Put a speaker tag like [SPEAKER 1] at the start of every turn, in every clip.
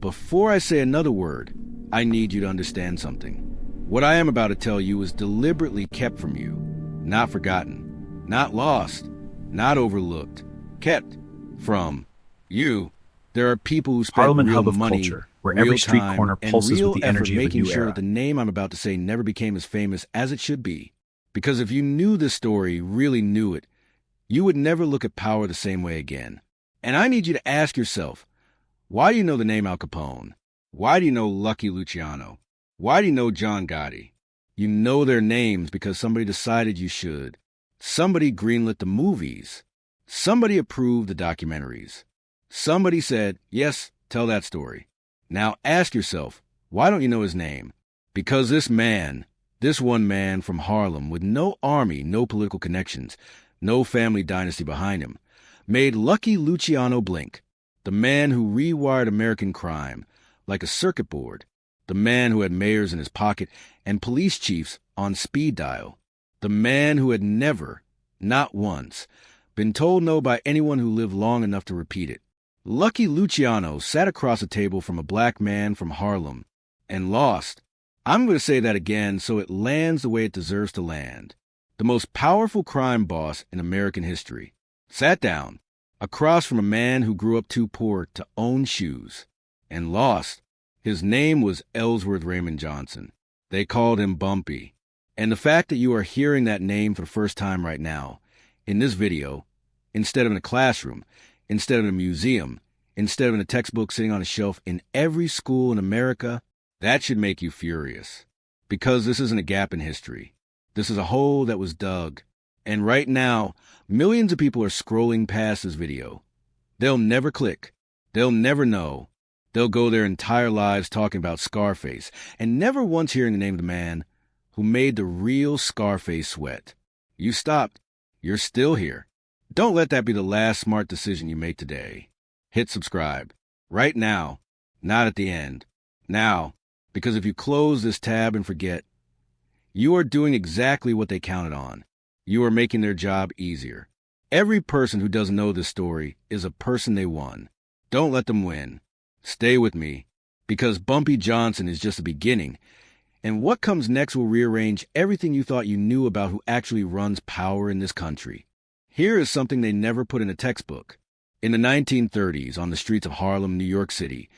[SPEAKER 1] before I say another word, I need you to understand something. What I am about to tell you is deliberately kept from you, not forgotten, not lost, not overlooked, kept from you. There are people who spent
[SPEAKER 2] Harlem,
[SPEAKER 1] real
[SPEAKER 2] hub of
[SPEAKER 1] money,
[SPEAKER 2] culture, where
[SPEAKER 1] real
[SPEAKER 2] every street
[SPEAKER 1] time,
[SPEAKER 2] corner
[SPEAKER 1] and
[SPEAKER 2] pulses
[SPEAKER 1] real
[SPEAKER 2] with the
[SPEAKER 1] effort
[SPEAKER 2] energy of a
[SPEAKER 1] making
[SPEAKER 2] new
[SPEAKER 1] sure
[SPEAKER 2] era.
[SPEAKER 1] that the name I'm about to say never became as famous as it should be. Because if you knew this story, really knew it, you would never look at power the same way again. And I need you to ask yourself, why do you know the name Al Capone? Why do you know Lucky Luciano? Why do you know John Gotti? You know their names because somebody decided you should. Somebody greenlit the movies. Somebody approved the documentaries. Somebody said, yes, tell that story. Now ask yourself, why don't you know his name? Because this one man from Harlem with no army, no political connections, no family dynasty behind him, made Lucky Luciano blink. The man who rewired American crime like a circuit board. The man who had mayors in his pocket and police chiefs on speed dial. The man who had never, not once, been told no by anyone who lived long enough to repeat it. Lucky Luciano sat across a table from a black man from Harlem and lost. I'm going to say that again so it lands the way it deserves to land. The most powerful crime boss in American history sat down across from a man who grew up too poor to own shoes and lost. His name was Ellsworth Raymond Johnson. They called him Bumpy. And the fact that you are hearing that name for the first time right now, in this video, instead of in a classroom, instead of in a museum, instead of in a textbook sitting on a shelf in every school in America, that should make you furious. Because this isn't a gap in history. This is a hole that was dug. And right now, millions of people are scrolling past this video. They'll never click. They'll never know. They'll go their entire lives talking about Scarface and never once hearing the name of the man who made the real Scarface sweat. You stopped. You're still here. Don't let that be the last smart decision you make today. Hit subscribe. Right now. Not at the end. Now. Because if you close this tab and forget, you are doing exactly what they counted on. You are making their job easier. Every person who doesn't know this story is a person they won. Don't let them win. Stay with me, because Bumpy Johnson is just the beginning, and what comes next will rearrange everything you thought you knew about who actually runs power in this country. Here is something they never put in a textbook. In the 1930s, on the streets of Harlem, New York City,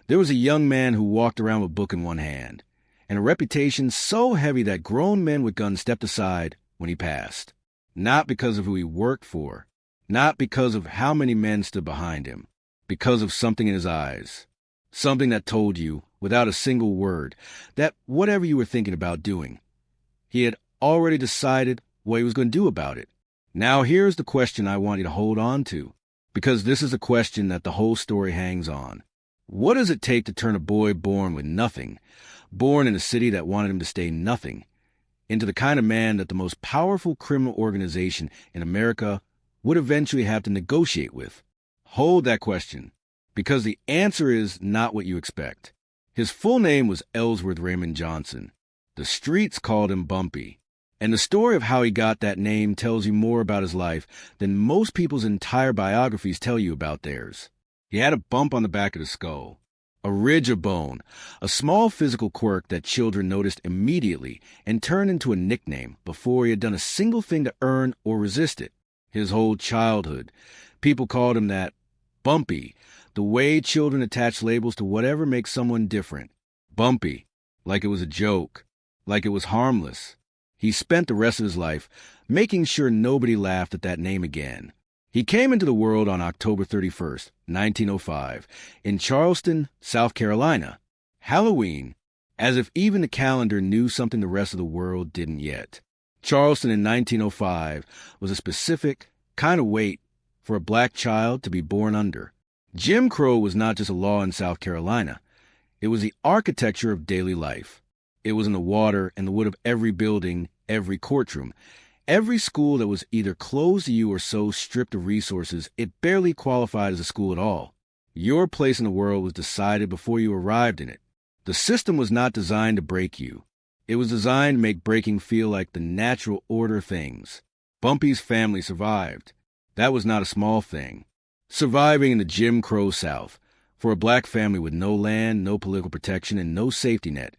[SPEAKER 1] there was a young man who walked around with a book in one hand, and a reputation so heavy that grown men with guns stepped aside when he passed. Not because of who he worked for, not because of how many men stood behind him, because of something in his eyes. Something that told you, without a single word, that whatever you were thinking about doing, he had already decided what he was going to do about it. Now here's the question I want you to hold on to, because this is a question that the whole story hangs on. What does it take to turn a boy born with nothing, born in a city that wanted him to stay nothing, into the kind of man that the most powerful criminal organization in America would eventually have to negotiate with? Hold that question, because the answer is not what you expect. His full name was Ellsworth Raymond Johnson. The streets called him Bumpy. And the story of how he got that name tells you more about his life than most people's entire biographies tell you about theirs. He had a bump on the back of the skull, a ridge of bone, a small physical quirk that children noticed immediately and turned into a nickname before he had done a single thing to earn or resist it. His whole childhood, people called him that. Bumpy, the way children attach labels to whatever makes someone different. Bumpy, like it was a joke, like it was harmless. He spent the rest of his life making sure nobody laughed at that name again. He came into the world on October 31st, 1905, in Charleston, South Carolina. Halloween, as if even the calendar knew something the rest of the world didn't yet. Charleston in 1905 was a specific kind of weight for a black child to be born under. Jim Crow was not just a law in South Carolina. It was the architecture of daily life. It was in the water and the wood of every building, every courtroom, every school that was either closed to you or so stripped of resources it barely qualified as a school at all. Your place in the world was decided before you arrived in it. The system was not designed to break you. It was designed to make breaking feel like the natural order of things. Bumpy's family survived. That was not a small thing. Surviving in the Jim Crow South for a black family with no land, no political protection, and no safety net,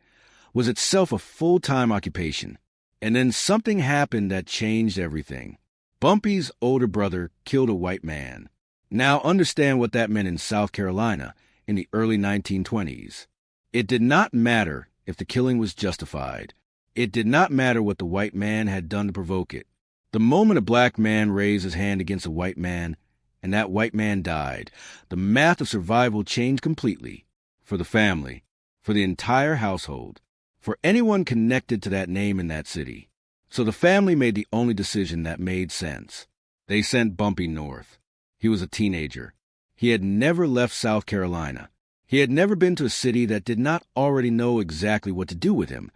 [SPEAKER 1] was itself a full-time occupation. And then something happened that changed everything. Bumpy's older brother killed a white man. Now understand what that meant in South Carolina in the early 1920s. It did not matter if the killing was justified. It did not matter what the white man had done to provoke it. The moment a black man raised his hand against a white man, and that white man died, the math of survival changed completely. For the family, for the entire household, for anyone connected to that name in that city. So the family made the only decision that made sense. They sent Bumpy north. He was a teenager. He had never left South Carolina. He had never been to a city that did not already know exactly what to do with him,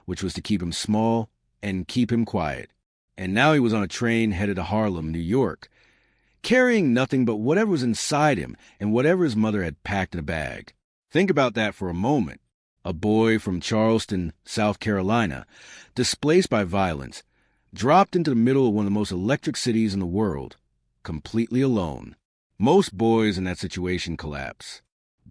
[SPEAKER 1] which was to keep him small and keep him quiet. And now he was on a train headed to Harlem, New York, carrying nothing but whatever was inside him and whatever his mother had packed in a bag. Think about that for a moment. A boy from Charleston, South Carolina, displaced by violence, dropped into the middle of one of the most electric cities in the world, completely alone. Most boys in that situation collapse.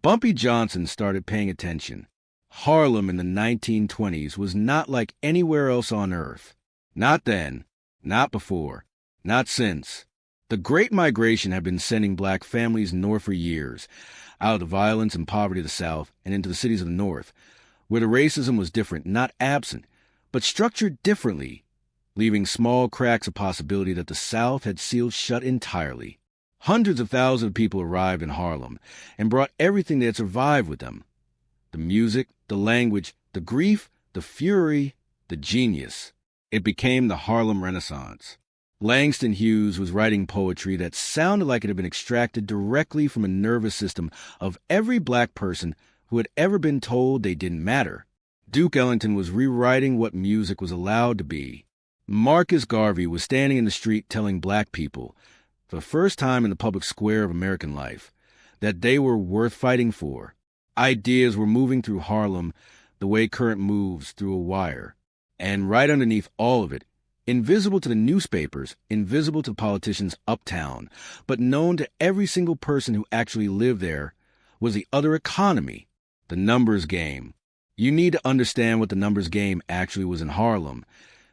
[SPEAKER 1] Bumpy Johnson started paying attention. Harlem in the 1920s was not like anywhere else on earth. Not then, not before, not since. The Great Migration had been sending black families north for years, out of the violence and poverty of the South and into the cities of the North, where the racism was different, not absent, but structured differently, leaving small cracks of possibility that the South had sealed shut entirely. Hundreds of thousands of people arrived in Harlem and brought everything they had survived with them. The music, the language, the grief, the fury, the genius. It became the Harlem Renaissance. Langston Hughes was writing poetry that sounded like it had been extracted directly from a nervous system of every black person who had ever been told they didn't matter. Duke Ellington was rewriting what music was allowed to be. Marcus Garvey was standing in the street telling black people, for the first time in the public square of American life, that they were worth fighting for. Ideas were moving through Harlem the way current moves through a wire. And right underneath all of it, invisible to the newspapers, invisible to politicians uptown, but known to every single person who actually lived there, was the other economy, the numbers game. You need to understand what the numbers game actually was in Harlem,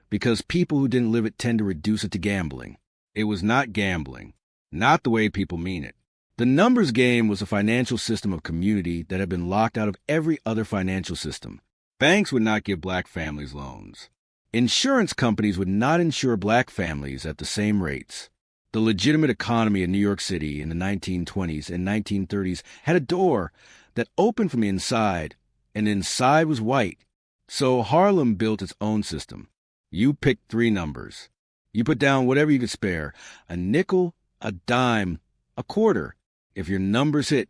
[SPEAKER 1] because people who didn't live it tend to reduce it to gambling. It was not gambling, not the way people mean it. The numbers game was a financial system of community that had been locked out of every other financial system. Banks would not give black families loans. Insurance companies would not insure black families at the same rates. The legitimate economy in New York City in the 1920s and 1930s had a door that opened from the inside, and the inside was white. So Harlem built its own system. You picked 3 numbers. You put down whatever you could spare, a nickel, a dime, a quarter. If your numbers hit,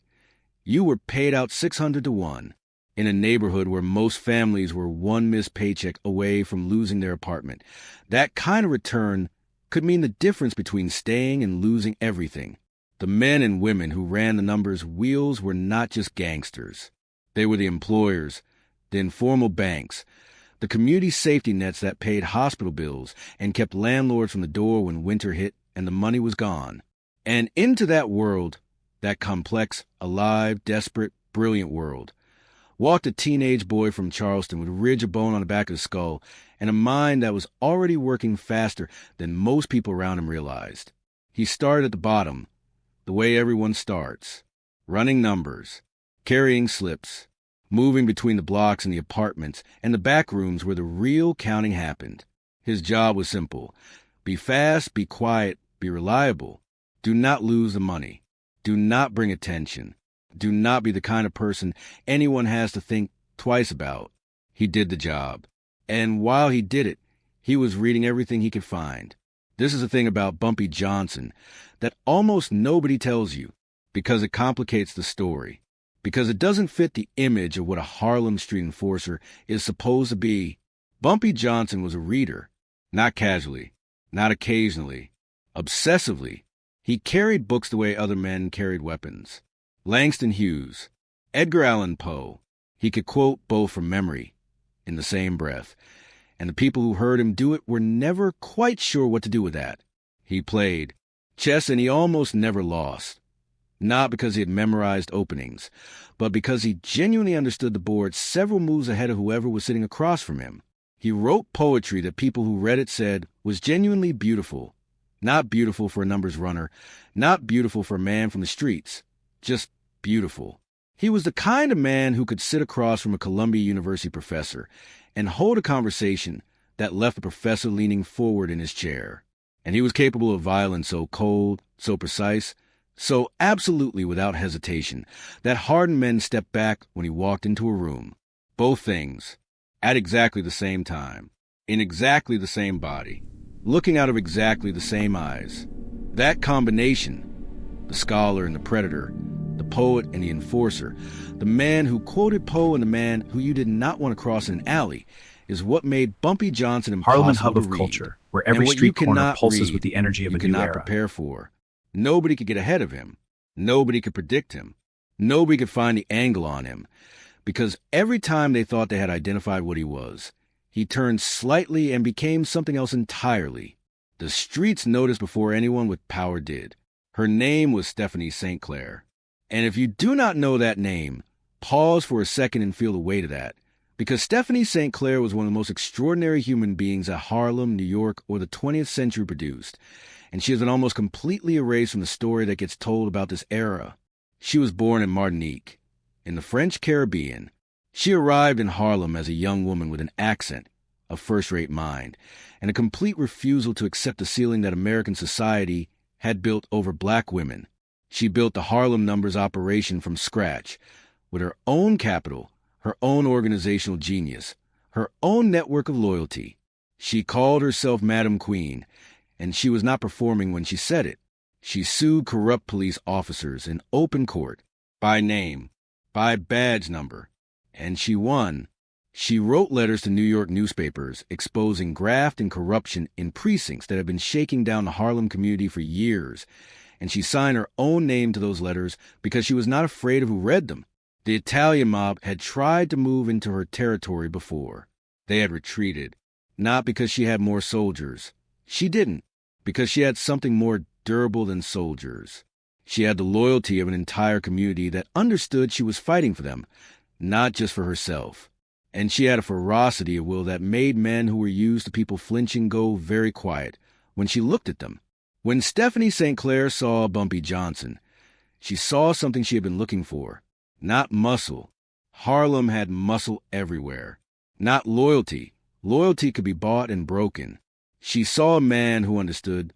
[SPEAKER 1] you were paid out 600 to 1. In a neighborhood where most families were one missed paycheck away from losing their apartment, that kind of return could mean the difference between staying and losing everything. The men and women who ran the numbers wheels were not just gangsters. They were the employers, the informal banks, the community safety nets that paid hospital bills and kept landlords from the door when winter hit and the money was gone. And into that world, that complex, alive, desperate, brilliant world, walked a teenage boy from Charleston with a ridge of bone on the back of his skull and a mind that was already working faster than most people around him realized. He started at the bottom, the way everyone starts, running numbers, carrying slips, moving between the blocks and the apartments and the back rooms where the real counting happened. His job was simple. Be fast, be quiet, be reliable. Do not lose the money. Do not bring attention. Do not be the kind of person anyone has to think twice about. He did the job. And while he did it, he was reading everything he could find. This is the thing about Bumpy Johnson that almost nobody tells you, because it complicates the story, because it doesn't fit the image of what a Harlem Street enforcer is supposed to be. Bumpy Johnson was a reader, not casually, not occasionally, obsessively. He carried books the way other men carried weapons. Langston Hughes, Edgar Allan Poe. He could quote both from memory in the same breath, and the people who heard him do it were never quite sure what to do with that. He played chess, and he almost never lost. Not because he had memorized openings, but because he genuinely understood the board several moves ahead of whoever was sitting across from him. He wrote poetry that people who read it said was genuinely beautiful. Not beautiful for a numbers runner, not beautiful for a man from the streets, just beautiful. He was the kind of man who could sit across from a Columbia University professor and hold a conversation that left the professor leaning forward in his chair. And he was capable of violence so cold, so precise, so absolutely without hesitation, that hardened men stepped back when he walked into a room. Both things, at exactly the same time, in exactly the same body, looking out of exactly the same eyes. That combination, the scholar and the predator, the poet and the enforcer, the man who quoted Poe and the man who you did not want to cross in an alley, is what made Bumpy Johnson impossible
[SPEAKER 2] Harlem, hub
[SPEAKER 1] to
[SPEAKER 2] of
[SPEAKER 1] read,
[SPEAKER 2] culture, where every
[SPEAKER 1] and what
[SPEAKER 2] street
[SPEAKER 1] you
[SPEAKER 2] corner
[SPEAKER 1] cannot
[SPEAKER 2] pulses
[SPEAKER 1] read,
[SPEAKER 2] with the energy of
[SPEAKER 1] you
[SPEAKER 2] a new
[SPEAKER 1] cannot
[SPEAKER 2] era.
[SPEAKER 1] prepare for. Nobody could get ahead of him. Nobody could predict him. Nobody could find the angle on him, because every time they thought they had identified what he was, he turned slightly and became something else entirely. The streets noticed before anyone with power did. Her name was Stephanie St. Clair. And if you do not know that name, pause for a second and feel the weight of that. Because Stephanie St. Clair was one of the most extraordinary human beings that Harlem, New York, or the 20th century produced. And she has been almost completely erased from the story that gets told about this era. She was born in Martinique, in the French Caribbean. She arrived in Harlem as a young woman with an accent, a first-rate mind, and a complete refusal to accept the ceiling that American society had built over black women. She built the Harlem Numbers operation from scratch, with her own capital, her own organizational genius, her own network of loyalty. She called herself Madam Queen, and she was not performing when she said it. She sued corrupt police officers in open court, by name, by badge number, and she won. She wrote letters to New York newspapers exposing graft and corruption in precincts that had been shaking down the Harlem community for years, and she signed her own name to those letters because she was not afraid of who read them. The Italian mob had tried to move into her territory before. They had retreated, not because she had more soldiers. She didn't, because she had something more durable than soldiers. She had the loyalty of an entire community that understood she was fighting for them, not just for herself. And she had a ferocity of will that made men who were used to people flinching go very quiet when she looked at them. When Stephanie St. Clair saw Bumpy Johnson, she saw something she had been looking for. Not muscle. Harlem had muscle everywhere. Not loyalty. Loyalty could be bought and broken. She saw a man who understood,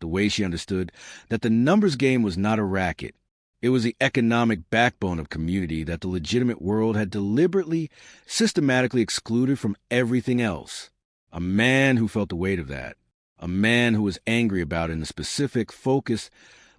[SPEAKER 1] the way she understood, that the numbers game was not a racket. It was the economic backbone of community that the legitimate world had deliberately, systematically excluded from everything else. A man who felt the weight of that. A man who was angry about it in a specific, focused,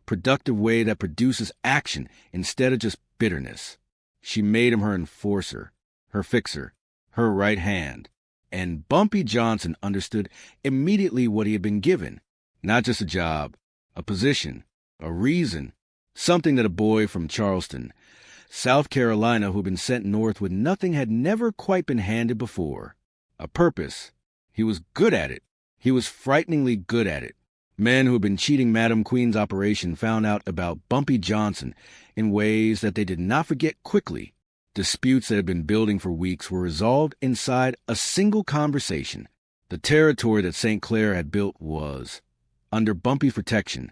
[SPEAKER 1] productive way that produces action instead of just bitterness. She made him her enforcer, her fixer, her right hand. And Bumpy Johnson understood immediately what he had been given. Not just a job, a position, a reason, something that a boy from Charleston, South Carolina, who had been sent north with nothing, had never quite been handed before. A purpose. He was good at it. He was frighteningly good at it. Men who had been cheating Madam Queen's operation found out about Bumpy Johnson in ways that they did not forget quickly. Disputes that had been building for weeks were resolved inside a single conversation. The territory that St. Clair had built was, under Bumpy's protection,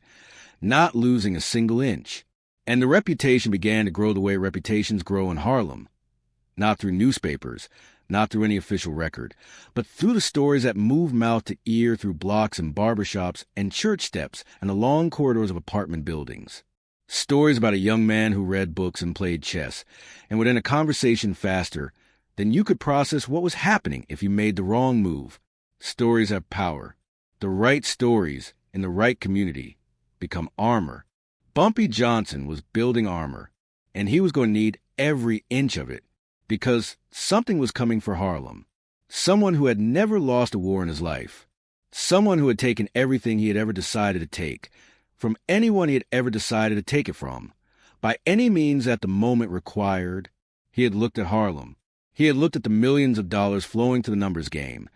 [SPEAKER 1] not losing a single inch. And the reputation began to grow the way reputations grow in Harlem. Not through newspapers, not through any official record, but through the stories that moved mouth to ear through blocks and barbershops and church steps and the long corridors of apartment buildings. Stories about a young man who read books and played chess, and would end a conversation faster than you could process what was happening if you made the wrong move. Stories have power. The right stories in the right community become armor. Bumpy Johnson was building armor, and he was going to need every inch of it, because something was coming for Harlem. Someone who had never lost a war in his life. Someone who had taken everything he had ever decided to take, from anyone he had ever decided to take it from. By any means that the moment required, he had looked at Harlem. He had looked at the millions of dollars flowing to the numbers game,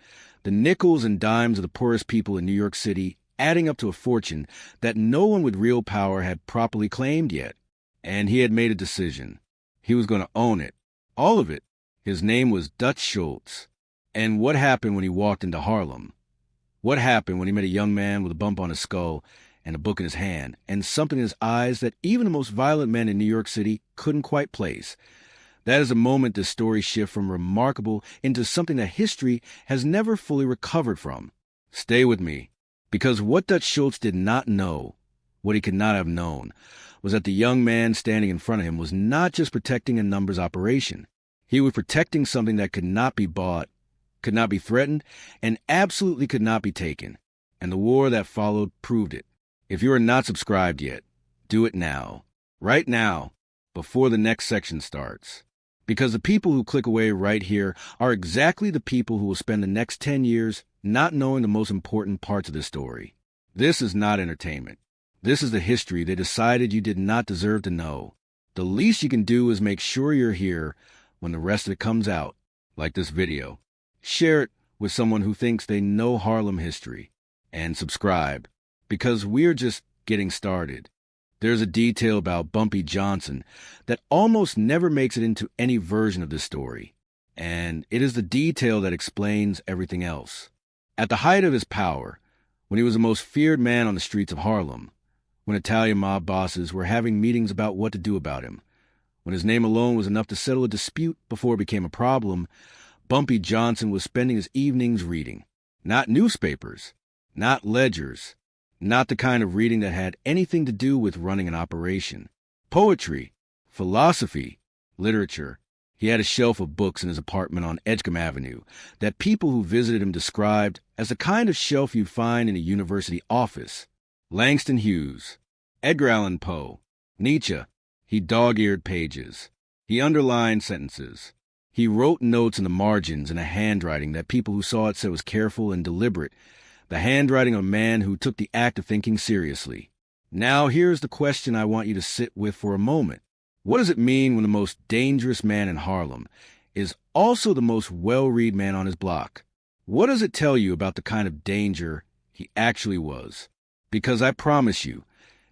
[SPEAKER 1] the nickels and dimes of the poorest people in New York City, adding up to a fortune that no one with real power had properly claimed yet. And he had made a decision. He was going to own it. All of it. His name was Dutch Schultz. And what happened when he walked into Harlem? What happened when he met a young man with a bump on his skull and a book in his hand and something in his eyes that even the most violent men in New York City couldn't quite place? That is a moment this story shifts from remarkable into something that history has never fully recovered from. Stay with me, because what Dutch Schultz did not know, what he could not have known, was that the young man standing in front of him was not just protecting a numbers operation. He was protecting something that could not be bought, could not be threatened, and absolutely could not be taken. And the war that followed proved it. If you are not subscribed yet, do it now. Right now, before the next section starts. Because the people who click away right here are exactly the people who will spend the next 10 years not knowing the most important parts of this story. This is not entertainment. This is the history they decided you did not deserve to know. The least you can do is make sure you're here when the rest of it comes out, like this video. Share it with someone who thinks they know Harlem history. And subscribe, because we're just getting started. There's a detail about Bumpy Johnson that almost never makes it into any version of this story, and it is the detail that explains everything else. At the height of his power, when he was the most feared man on the streets of Harlem, when Italian mob bosses were having meetings about what to do about him, when his name alone was enough to settle a dispute before it became a problem, Bumpy Johnson was spending his evenings reading. Not newspapers, not ledgers, not the kind of reading that had anything to do with running an operation. Poetry, philosophy, literature. He had a shelf of books in his apartment on Edgecombe Avenue that people who visited him described as the kind of shelf you'd find in a university office. Langston Hughes, Edgar Allan Poe, Nietzsche. He dog-eared pages. He underlined sentences. He wrote notes in the margins in a handwriting that people who saw it said was careful and deliberate, the handwriting of a man who took the act of thinking seriously. Now here's the question I want you to sit with for a moment. What does it mean when the most dangerous man in Harlem is also the most well-read man on his block? What does it tell you about the kind of danger he actually was? Because I promise you,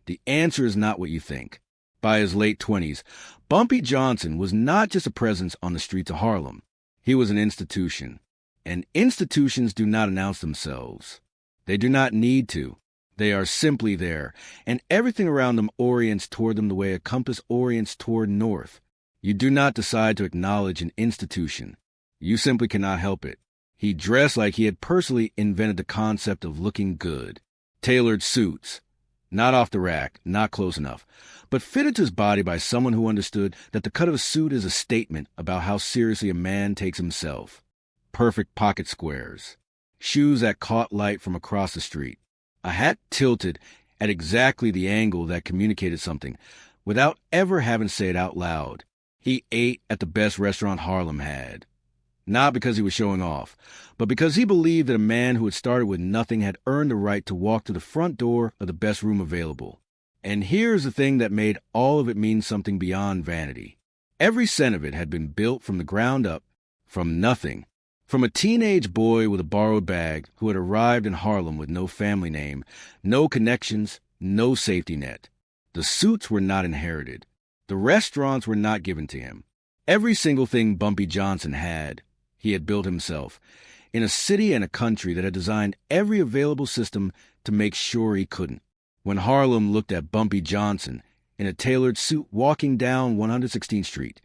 [SPEAKER 1] the answer is not what you think. By his late 20s, Bumpy Johnson was not just a presence on the streets of Harlem. He was an institution. And institutions do not announce themselves. They do not need to. They are simply there, and everything around them orients toward them the way a compass orients toward north. You do not decide to acknowledge an institution. You simply cannot help it. He dressed like he had personally invented the concept of looking good. Tailored suits. Not off the rack, not close enough, but fitted to his body by someone who understood that the cut of a suit is a statement about how seriously a man takes himself. Perfect pocket squares. Shoes that caught light from across the street. A hat tilted at exactly the angle that communicated something, without ever having to say it out loud. He ate at the best restaurant Harlem had. Not because he was showing off, but because he believed that a man who had started with nothing had earned the right to walk to the front door of the best room available. And here's the thing that made all of it mean something beyond vanity. Every cent of it had been built from the ground up, from nothing. From a teenage boy with a borrowed bag who had arrived in Harlem with no family name, no connections, no safety net. The suits were not inherited. The restaurants were not given to him. Every single thing Bumpy Johnson had, he had built himself, in a city and a country that had designed every available system to make sure he couldn't. When Harlem looked at Bumpy Johnson in a tailored suit walking down 116th Street,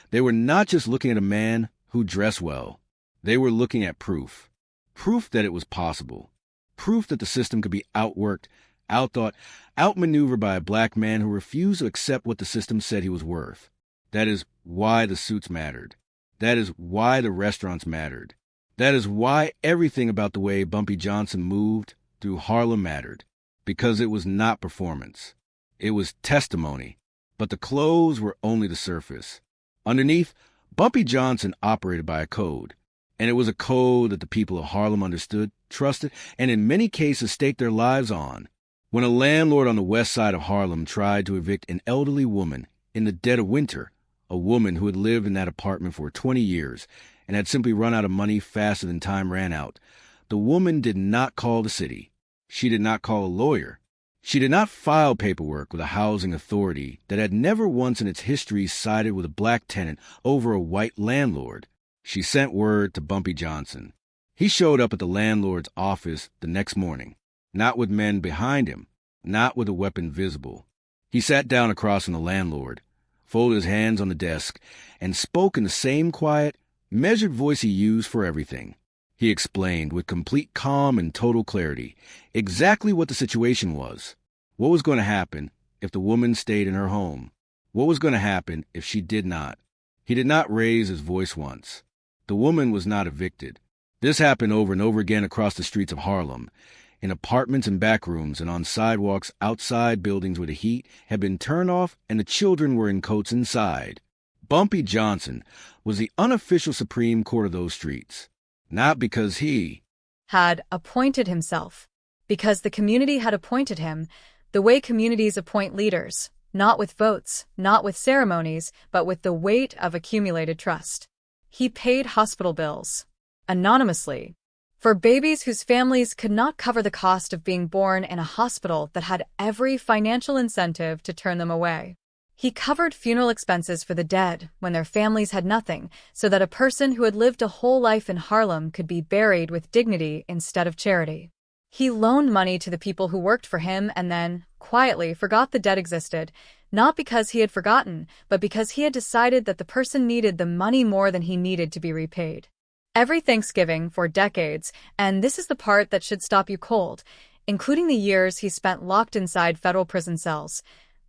[SPEAKER 1] they were not just looking at a man who dressed well. They were looking at proof. Proof that it was possible. Proof that the system could be outworked, outthought, outmaneuvered by a black man who refused to accept what the system said he was worth. That is why the suits mattered. That is why the restaurants mattered. That is why everything about the way Bumpy Johnson moved through Harlem mattered. Because it was not performance. It was testimony. But the clothes were only the surface. Underneath, Bumpy Johnson operated by a code. And it was a code that the people of Harlem understood, trusted, and in many cases staked their lives on. When a landlord on the west side of Harlem tried to evict an elderly woman in the dead of winter, a woman who had lived in that apartment for 20 years and had simply run out of money faster than time ran out, the woman did not call the city. She did not call a lawyer. She did not file paperwork with a housing authority that had never once in its history sided with a black tenant over a white landlord. She sent word to Bumpy Johnson. He showed up at the landlord's office the next morning, not with men behind him, not with a weapon visible. He sat down across from the landlord, folded his hands on the desk, and spoke in the same quiet, measured voice he used for everything. He explained with complete calm and total clarity exactly what the situation was, what was going to happen if the woman stayed in her home, what was going to happen if she did not. He did not raise his voice once. The woman was not evicted. This happened over and over again across the streets of Harlem, in apartments and back rooms and on sidewalks outside buildings where the heat had been turned off and the children were in coats inside. Bumpy Johnson was the unofficial Supreme Court of those streets. Not because he
[SPEAKER 2] had appointed himself, because the community had appointed him, the way communities appoint leaders, not with votes, not with ceremonies, but with the weight of accumulated trust. He paid hospital bills, anonymously, for babies whose families could not cover the cost of being born in a hospital that had every financial incentive to turn them away. He covered funeral expenses for the dead when their families had nothing, so that a person who had lived a whole life in Harlem could be buried with dignity instead of charity. He loaned money to the people who worked for him and then, quietly, forgot the debt existed, not because he had forgotten, but because he had decided that the person needed the money more than he needed to be repaid. Every Thanksgiving for decades, and this is the part that should stop you cold, including the years he spent locked inside federal prison cells,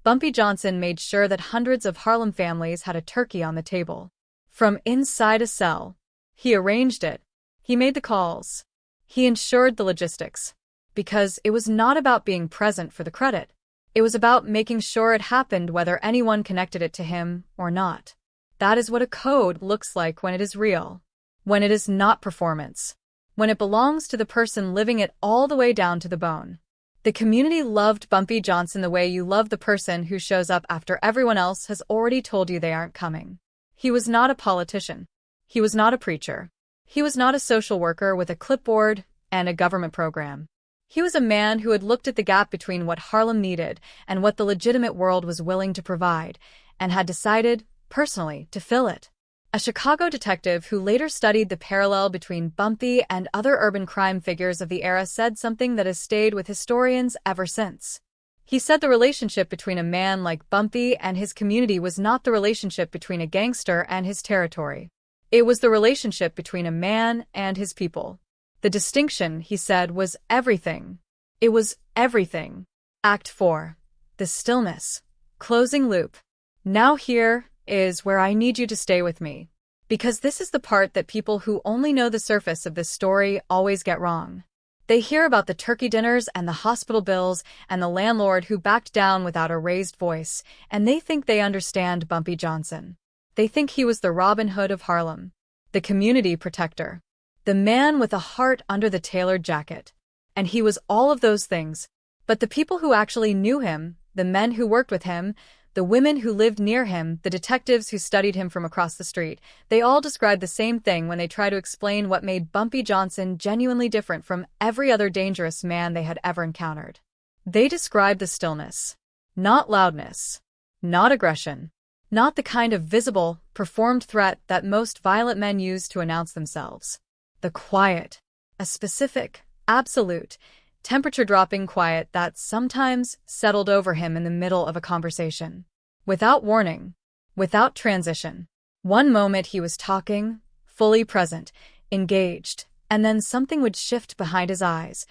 [SPEAKER 2] Bumpy Johnson made sure that hundreds of Harlem families had a turkey on the table. From inside a cell. He arranged it. He made the calls. He ensured the logistics. Because it was not about being present for the credit. It was about making sure it happened whether anyone connected it to him or not. That is what a code looks like when it is real. When it is not performance. When it belongs to the person living it all the way down to the bone. The community loved Bumpy Johnson the way you love the person who shows up after everyone else has already told you they aren't coming. He was not a politician. He was not a preacher. He was not a social worker with a clipboard and a government program. He was a man who had looked at the gap between what Harlem needed and what the legitimate world was willing to provide, and had decided, personally, to fill it. A Chicago detective who later studied the parallel between Bumpy and other urban crime figures of the era said something that has stayed with historians ever since. He said the relationship between a man like Bumpy and his community was not the relationship between a gangster and his territory. It was the relationship between a man and his people. The distinction, he said, was everything. It was everything. Act 4. The stillness. Closing loop. Now here is where I need you to stay with me. Because this is the part that people who only know the surface of this story always get wrong. They hear about the turkey dinners and the hospital bills and the landlord who backed down without a raised voice, and they think they understand Bumpy Johnson. They think he was the Robin Hood of Harlem, the community protector, the man with a heart under the tailored jacket. And he was all of those things. But the people who actually knew him, the men who worked with him, the women who lived near him, the detectives who studied him from across the street, they all describe the same thing when they try to explain what made Bumpy Johnson genuinely different from every other dangerous man they had ever encountered. They describe the stillness. Not loudness. Not aggression. Not the kind of visible, performed threat that most violent men use to announce themselves. The quiet. A specific, absolute, temperature-dropping quiet that sometimes settled over him in the middle of a conversation. Without warning. Without transition. One moment he was talking, fully present, engaged, and then something would shift behind his eyes,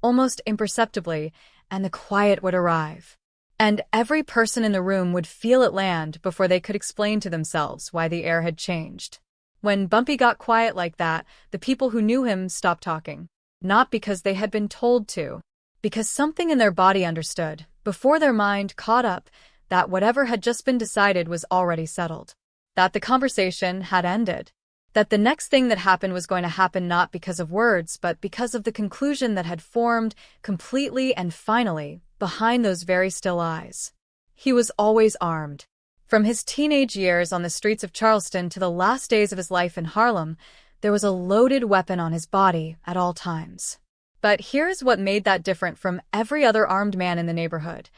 [SPEAKER 2] almost imperceptibly, and the quiet would arrive. And every person in the room would feel it land before they could explain to themselves why the air had changed. When Bumpy got quiet like that, the people who knew him stopped talking. Not because they had been told to, because something in their body understood, before their mind caught up, that whatever had just been decided was already settled. That the conversation had ended. That the next thing that happened was going to happen not because of words, but because of the conclusion that had formed, completely and finally, behind those very still eyes. He was always armed. From his teenage years on the streets of Charleston to the last days of his life in Harlem, there was a loaded weapon on his body at all times. But here's what made that different from every other armed man in the neighborhood.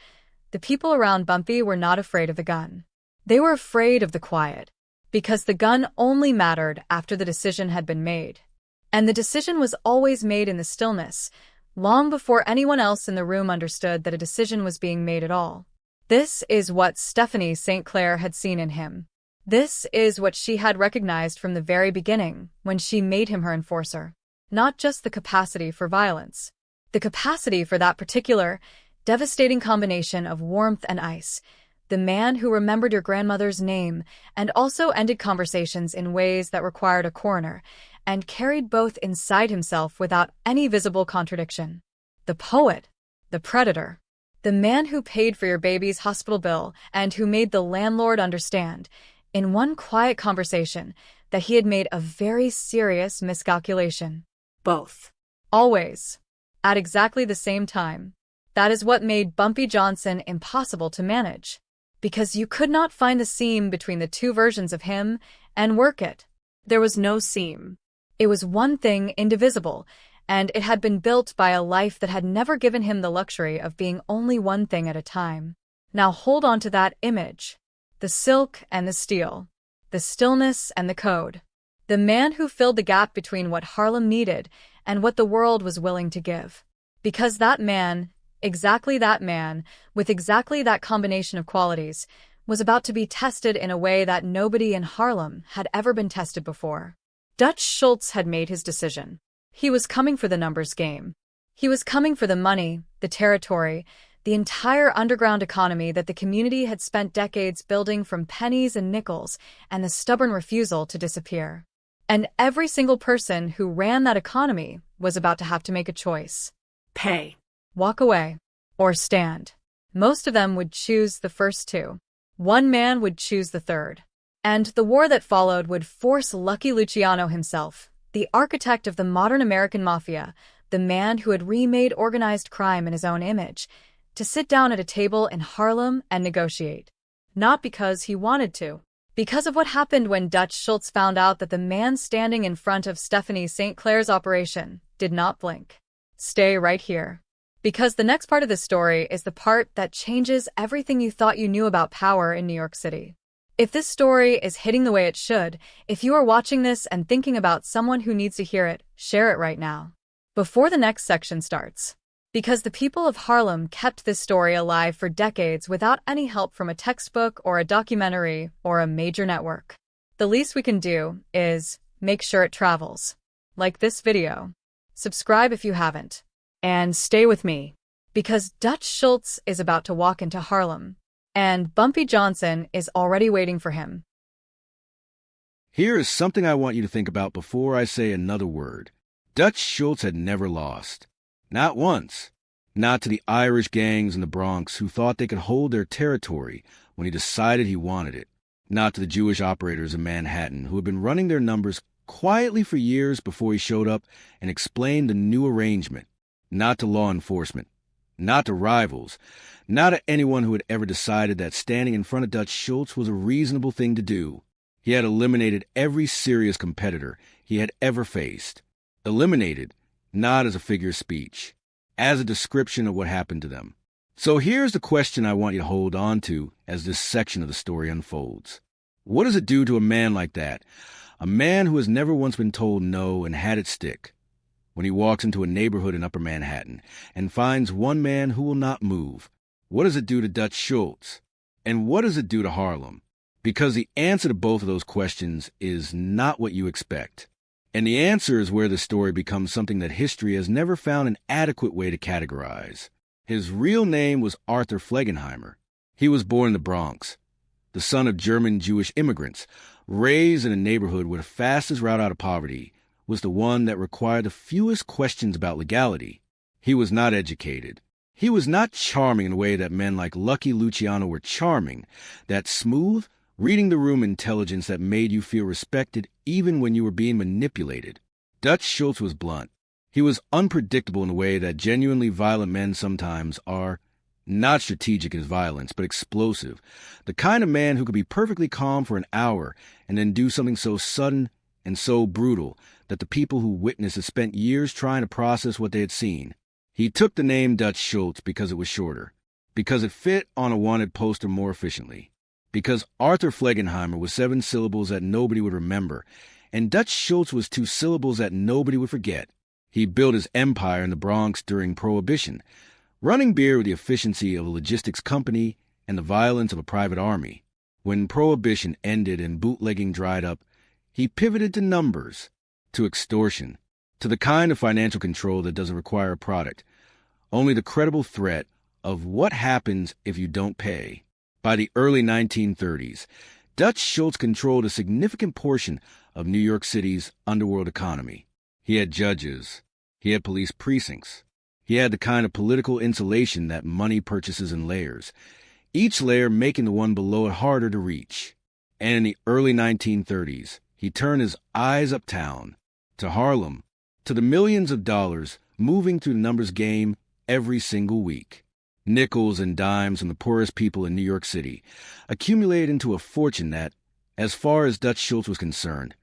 [SPEAKER 2] The people around Bumpy were not afraid of the gun. They were afraid of the quiet, because the gun only mattered after the decision had been made. And the decision was always made in the stillness, long before anyone else in the room understood that a decision was being made at all. This is what Stephanie St. Clair had seen in him. This is what she had recognized from the very beginning when she made him her enforcer. Not just the capacity for violence. The capacity for that particular, devastating combination of warmth and ice. The man who remembered your grandmother's name and also ended conversations in ways that required a coroner, and carried both inside himself without any visible contradiction. The poet. The predator. The man who paid for your baby's hospital bill and who made the landlord understand, in one quiet conversation, that he had made a very serious miscalculation. Both. Always. At exactly the same time. That is what made Bumpy Johnson impossible to manage. Because you could not find the seam between the two versions of him and work it. There was no seam. It was one thing indivisible, and it had been built by a life that had never given him the luxury of being only one thing at a time. Now hold on to that image. The silk and the steel. The stillness and the code. The man who filled the gap between what Harlem needed and what the world was willing to give. Because that man, exactly that man, with exactly that combination of qualities, was about to be tested in a way that nobody in Harlem had ever been tested before. Dutch Schultz had made his decision. He was coming for the numbers game. He was coming for the money, the territory, the entire underground economy that the community had spent decades building from pennies and nickels, and the stubborn refusal to disappear. And every single person who ran that economy was about to have to make a choice. Pay. Walk away. Or stand. Most of them would choose the first two. One man would choose the third. And the war that followed would force Lucky Luciano himself, the architect of the modern American Mafia, the man who had remade organized crime in his own image, to sit down at a table in Harlem and negotiate. Not because he wanted to. Because of what happened when Dutch Schultz found out that the man standing in front of Stephanie St. Clair's operation did not blink. Stay right here. Because the next part of the story is the part that changes everything you thought you knew about power in New York City. If this story is hitting the way it should, if you are watching this and thinking about someone who needs to hear it, share it right now. Before the next section starts. Because the people of Harlem kept this story alive for decades without any help from a textbook or a documentary or a major network. The least we can do is make sure it travels. Like this video. Subscribe if you haven't. And stay with me. Because Dutch Schultz is about to walk into Harlem. And Bumpy Johnson is already waiting for him.
[SPEAKER 1] Here is something I want you to think about before I say another word. Dutch Schultz had never lost. Not once. Not to the Irish gangs in the Bronx who thought they could hold their territory when he decided he wanted it. Not to the Jewish operators in Manhattan who had been running their numbers quietly for years before he showed up and explained the new arrangement. Not to law enforcement. Not to rivals. Not to anyone who had ever decided that standing in front of Dutch Schultz was a reasonable thing to do. He had eliminated every serious competitor he had ever faced. Eliminated, not as a figure of speech, as a description of what happened to them. So here's the question I want you to hold on to as this section of the story unfolds. What does it do to a man like that? A man who has never once been told no and had it stick. When he walks into a neighborhood in Upper Manhattan and finds one man who will not move, what does it do to Dutch Schultz? And what does it do to Harlem? Because the answer to both of those questions is not what you expect. And the answer is where the story becomes something that history has never found an adequate way to categorize. His real name was Arthur Flegenheimer. He was born in the Bronx, the son of German-Jewish immigrants, raised in a neighborhood where the fastest route out of poverty was the one that required the fewest questions about legality. He was not educated. He was not charming in a way that men like Lucky Luciano were charming, that smooth, reading the room intelligence that made you feel respected even when you were being manipulated. Dutch Schultz was blunt. He was unpredictable in a way that genuinely violent men sometimes are. Not strategic in his violence, but explosive. The kind of man who could be perfectly calm for an hour and then do something so sudden and so brutal that the people who witnessed it spent years trying to process what they had seen. He took the name Dutch Schultz because it was shorter, because it fit on a wanted poster more efficiently, because Arthur Flegenheimer was 7 syllables that nobody would remember, and Dutch Schultz was 2 syllables that nobody would forget. He built his empire in the Bronx during Prohibition, running beer with the efficiency of a logistics company and the violence of a private army. When Prohibition ended and bootlegging dried up, he pivoted to numbers, to extortion, to the kind of financial control that doesn't require a product, only the credible threat of what happens if you don't pay. By the early 1930s, Dutch Schultz controlled a significant portion of New York City's underworld economy. He had judges. He had police precincts. He had the kind of political insulation that money purchases in layers, each layer making the one below it harder to reach. And in the early 1930s, he turned his eyes uptown, to Harlem, to the millions of dollars moving through the numbers game every single week. Nickels and dimes from the poorest people in New York City accumulated into a fortune that, as far as Dutch Schultz was concerned,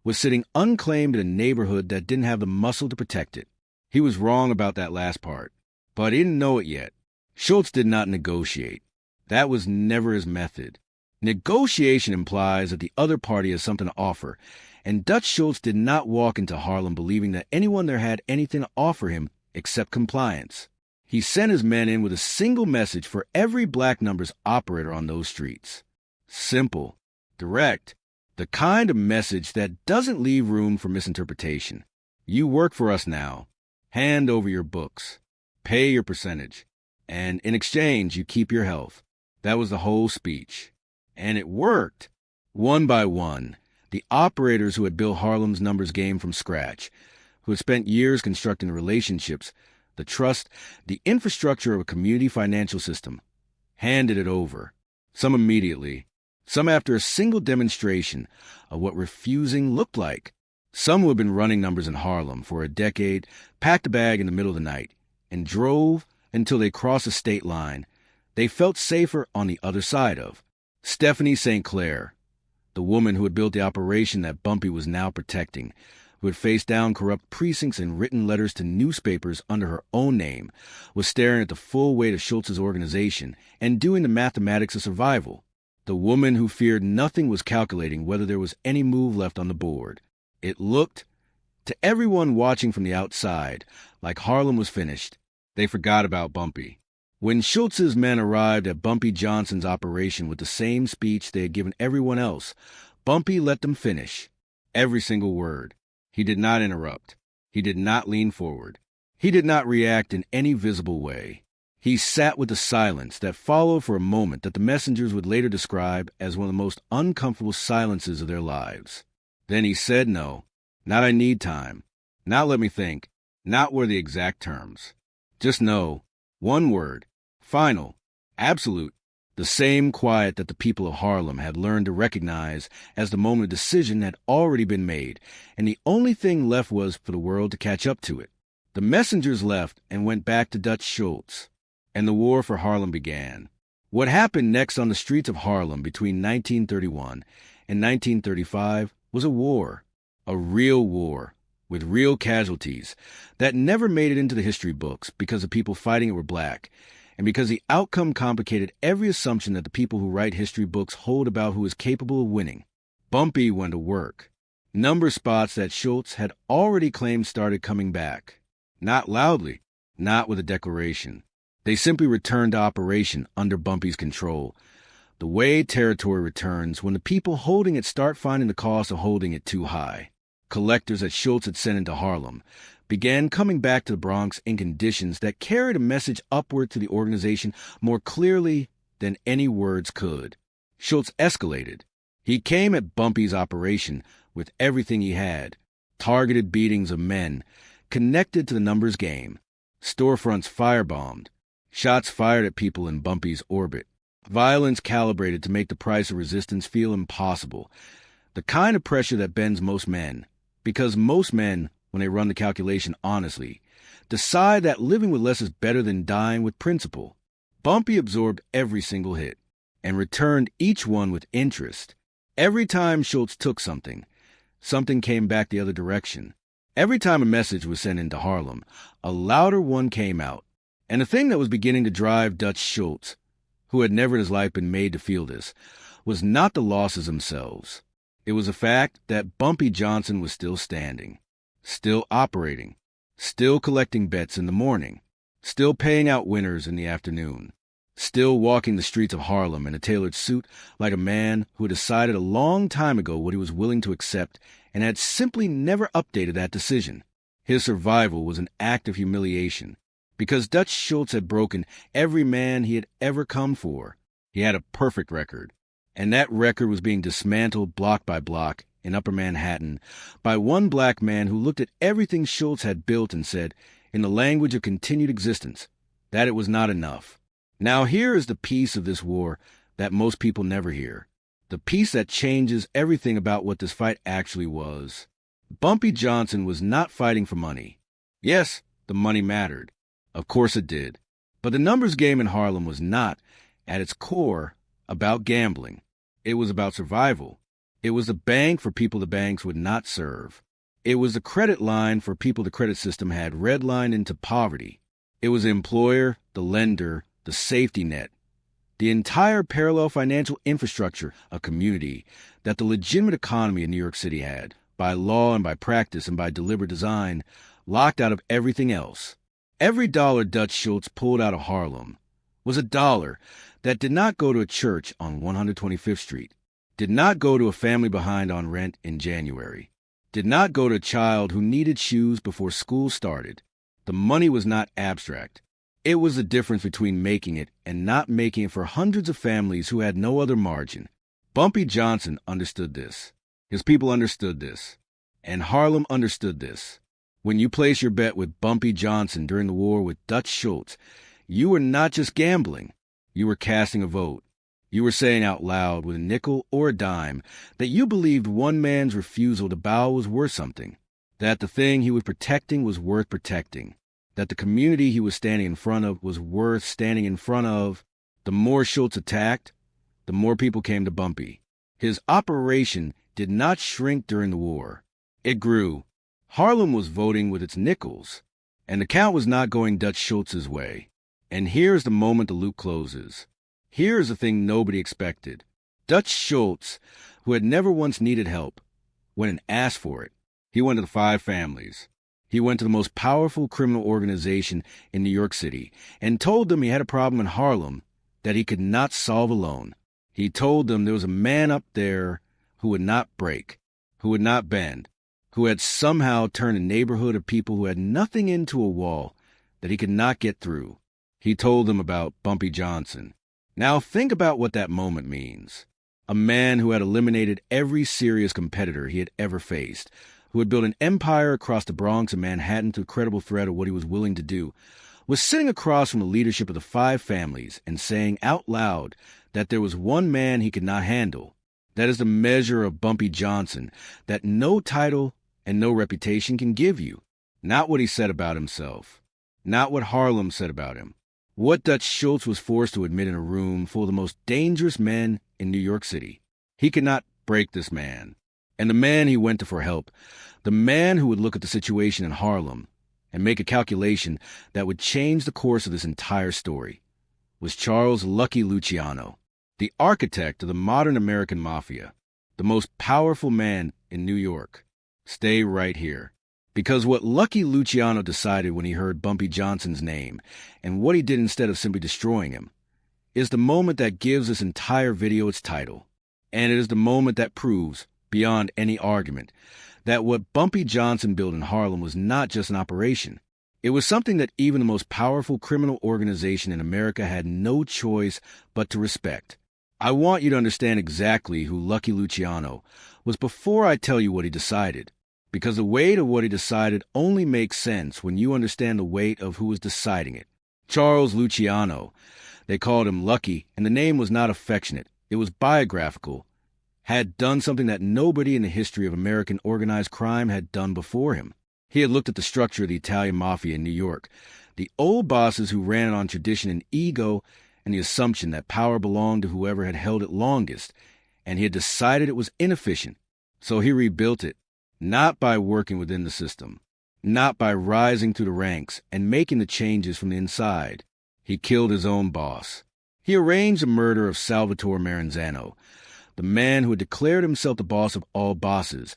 [SPEAKER 1] was sitting unclaimed in a neighborhood that didn't have the muscle to protect it. He was wrong about that last part, but he didn't know it yet. Schultz did not negotiate. That was never his method. Negotiation implies that the other party has something to offer, and Dutch Schultz did not walk into Harlem believing that anyone there had anything to offer him except compliance. He sent his men in with a single message for every black numbers operator on those streets. Simple, direct, the kind of message that doesn't leave room for misinterpretation. You work for us now. Hand over your books. Pay your percentage. And in exchange, you keep your health. That was the whole speech. And it worked. One by one, the operators who had built Harlem's numbers game from scratch, who had spent years constructing the relationships, the trust, the infrastructure of a community financial system, handed it over. Some immediately, some after a single demonstration of what refusing looked like. Some who had been running numbers in Harlem for a decade packed a bag in the middle of the night and drove until they crossed the state line they felt safer on the other side of. Stephanie St. Clair, the woman who had built the operation that Bumpy was now protecting, who had faced down corrupt precincts and written letters to newspapers under her own name, was staring at the full weight of Schultz's organization and doing the mathematics of survival. The woman who feared nothing was calculating whether there was any move left on the board. It looked, to everyone watching from the outside, like Harlem was finished. They forgot about Bumpy. When Schultz's men arrived at Bumpy Johnson's operation with the same speech they had given everyone else, Bumpy let them finish. Every single word. He did not interrupt. He did not lean forward. He did not react in any visible way. He sat with the silence that followed for a moment that the messengers would later describe as one of the most uncomfortable silences of their lives. Then he said no. Not I need time. Not let me think. Not were the exact terms. Just no. One word. Final. Absolute. The same quiet that the people of Harlem had learned to recognize as the moment of decision had already been made, and the only thing left was for the world to catch up to it. The messengers left and went back to Dutch Schultz, and the war for Harlem began. What happened next on the streets of Harlem between 1931 and 1935 was a war, a real war, with real casualties, that never made it into the history books because the people fighting it were black, and because the outcome complicated every assumption that the people who write history books hold about who is capable of winning. Bumpy went to work. Number spots that Schultz had already claimed started coming back. Not loudly, not with a declaration. They simply returned to operation under Bumpy's control. The way territory returns when the people holding it start finding the cost of holding it too high. Collectors that Schultz had sent into Harlem began coming back to the Bronx in conditions that carried a message upward to the organization more clearly than any words could. Schultz escalated. He came at Bumpy's operation with everything he had. Targeted beatings of men connected to the numbers game. Storefronts firebombed. Shots fired at people in Bumpy's orbit. Violence calibrated to make the price of resistance feel impossible. The kind of pressure that bends most men. Because most men, when they run the calculation honestly, decide that living with less is better than dying with principle. Bumpy absorbed every single hit, and returned each one with interest. Every time Schultz took something, something came back the other direction. Every time a message was sent into Harlem, a louder one came out. And the thing that was beginning to drive Dutch Schultz, who had never in his life been made to feel this, was not the losses themselves. It was the fact that Bumpy Johnson was still standing, still operating, still collecting bets in the morning, still paying out winners in the afternoon, still walking the streets of Harlem in a tailored suit like a man who had decided a long time ago what he was willing to accept and had simply never updated that decision. His survival was an act of humiliation, because Dutch Schultz had broken every man he had ever come for. He had a perfect record, and that record was being dismantled block by block in Upper Manhattan by one black man who looked at everything Schultz had built and said, in the language of continued existence, that it was not enough. Now here is the piece of this war that most people never hear, the piece that changes everything about what this fight actually was. Bumpy Johnson was not fighting for money. Yes, the money mattered. Of course it did. But the numbers game in Harlem was not, at its core, about gambling. It was about survival. It was the bank for people the banks would not serve. It was the credit line for people the credit system had redlined into poverty. It was the employer, the lender, the safety net, the entire parallel financial infrastructure, a community that the legitimate economy in New York City had, by law and by practice and by deliberate design, locked out of everything else. Every dollar Dutch Schultz pulled out of Harlem was a dollar that did not go to a church on 125th Street, did not go to a family behind on rent in January, did not go to a child who needed shoes before school started. The money was not abstract. It was the difference between making it and not making it for hundreds of families who had no other margin. Bumpy Johnson understood this. His people understood this. And Harlem understood this. When you place your bet with Bumpy Johnson during the war with Dutch Schultz, you were not just gambling. You were casting a vote. You were saying out loud with a nickel or a dime that you believed one man's refusal to bow was worth something, that the thing he was protecting was worth protecting, that the community he was standing in front of was worth standing in front of. The more Schultz attacked, the more people came to Bumpy. His operation did not shrink during the war. It grew. Harlem was voting with its nickels, and the count was not going Dutch Schultz's way. And here's the moment the loop closes. Here's the thing nobody expected. Dutch Schultz, who had never once needed help, went and asked for it. He went to the 5 families. He went to the most powerful criminal organization in New York City and told them he had a problem in Harlem that he could not solve alone. He told them there was a man up there who would not break, who would not bend, who had somehow turned a neighborhood of people who had nothing into a wall that he could not get through. He told them about Bumpy Johnson. Now think about what that moment means. A man who had eliminated every serious competitor he had ever faced, who had built an empire across the Bronx and Manhattan to a credible threat of what he was willing to do, was sitting across from the leadership of the 5 families and saying out loud that there was one man he could not handle. That is the measure of Bumpy Johnson that no title and no reputation can give you. Not what he said about himself. Not what Harlem said about him. What Dutch Schultz was forced to admit in a room full of the most dangerous men in New York City. He could not break this man. And the man he went to for help, the man who would look at the situation in Harlem and make a calculation that would change the course of this entire story, was Charles Lucky Luciano, the architect of the modern American Mafia, the most powerful man in New York. Stay right here. Because what Lucky Luciano decided when he heard Bumpy Johnson's name, and what he did instead of simply destroying him, is the moment that gives this entire video its title. And it is the moment that proves, beyond any argument, that what Bumpy Johnson built in Harlem was not just an operation. It was something that even the most powerful criminal organization in America had no choice but to respect. I want you to understand exactly who Lucky Luciano was before I tell you what he decided. Because the weight of what he decided only makes sense when you understand the weight of who was deciding it. Charles Luciano, they called him Lucky, and the name was not affectionate, it was biographical, had done something that nobody in the history of American organized crime had done before him. He had looked at the structure of the Italian Mafia in New York, the old bosses who ran it on tradition and ego, and the assumption that power belonged to whoever had held it longest, and he had decided it was inefficient, so he rebuilt it. not by working within the system, not by rising through the ranks and making the changes from the inside. He killed his own boss. He arranged the murder of Salvatore Maranzano, the man who had declared himself the boss of all bosses,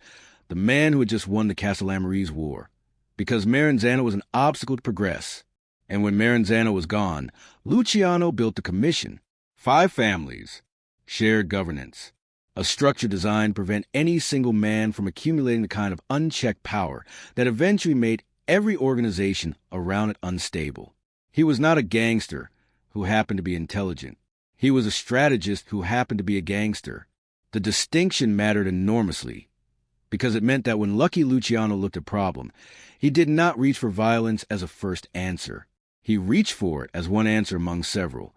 [SPEAKER 1] the man who had just won the Castellamarese War, because Maranzano was an obstacle to progress. And when Maranzano was gone, Luciano built the commission. 5 families, shared governance, a structure designed to prevent any single man from accumulating the kind of unchecked power that eventually made every organization around it unstable. He was not a gangster who happened to be intelligent. He was a strategist who happened to be a gangster. The distinction mattered enormously, because it meant that when Lucky Luciano looked at a problem, he did not reach for violence as a first answer. He reached for it as one answer among several,